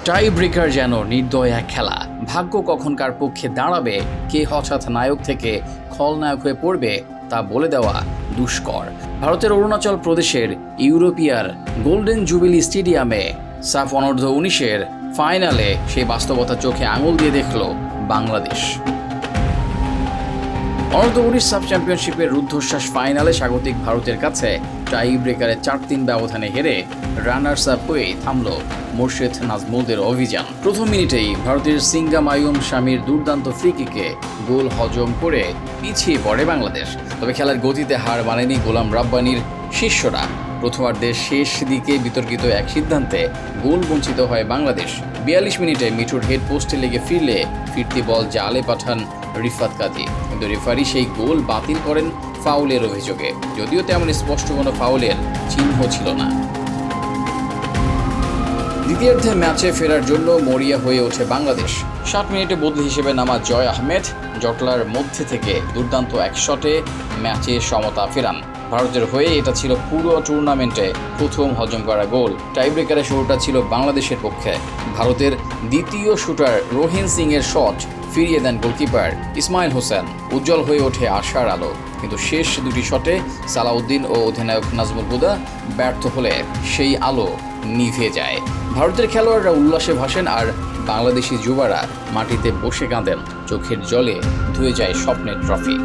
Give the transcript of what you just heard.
Tie breaker যেন নির্দয় এক খেলা। ভাগ্য কখন কার পক্ষে দাঁড়াবে, কে হঠাৎ নায়ক থেকে খলনায়ক হয়ে পড়বে তা বলে দেওয়া দুষ্কর। ভারতের অরুণাচল প্রদেশের ইউরোপিয়ার গোল্ডেন জুবিলি স্টেডিয়ামে সাফ অনূর্ধ্ব-19-এর ফাইনালে সেই বাস্তবতা চোখে আঙুল দিয়ে দেখল বাংলাদেশ। অনূর্ধ্ব-19 সাব চ্যাম্পিয়নশিপের রুদ্ধশ্বাস ফাইনালে স্বাগতিক ভারতের কাছে টাই ব্রেকারে 4-3 ব্যবধানে হেরে রানার্স আপ হয়ে থামল মোর্শেদ নাজমুলদের অভিযান। প্রথম মিনিটেই ভারতের সিঙ্গামায়ুম স্বামীর দুর্দান্ত ফ্রি কিকে গোল হজম করে পিছিয়ে পড়ে বাংলাদেশ। তবে খেলার গতিতে হার মানেনি গোলাম রাব্বানির শিষ্যরা। প্রথমার্ধের শেষ দিকে বিতর্কিত এক সিদ্ধান্তে গোল বঞ্চিত হয় বাংলাদেশ। 42 মিনিটে মিঠুর হেড পোস্টে লেগে ফিরতি বল জালে পাঠান রিফাত কাজী, কিন্তু রেফারি সেই গোল বাতিল করেন ফাউলের অভিযোগে, যদিও তেমন স্পষ্ট কোনো ফাউলের চিহ্ন ছিল না। দ্বিতীয়ার্ধে ম্যাচে ফেরার জন্য মরিয়া হয়ে ওঠে বাংলাদেশ। 60 মিনিটে বদলি হিসেবে নামা জয় আহমেদ জটলার মধ্যে থেকে দুর্দান্ত এক শটে ম্যাচে সমতা ফেরান। ভারতের হয়ে এটা ছিল পুরো টুর্নামেন্টে প্রথম হজম করা গোল। টাইব্রেকারের শুরুটা ছিল বাংলাদেশের পক্ষে। ভারতের দ্বিতীয় শুটার রোহিন সিংয়ের শট ফিরিয়ে দেন গোলকিপার ইসমাইল হোসেন। উজ্জ্বল হয়ে ওঠে আশার আলো, কিন্তু শেষ দুটি শটে সালাউদ্দিন ও অধিনায়ক নাজমুল হুদা ব্যর্থ হলে সেই আলো নিভে যায়। ভারতের খেলোয়াড়রা উল্লাসে ভাসেন আর বাংলাদেশি যুবারা মাটিতে বসে কাঁদেন। চোখের জলে ধুয়ে যায় স্বপ্নের ট্রফি।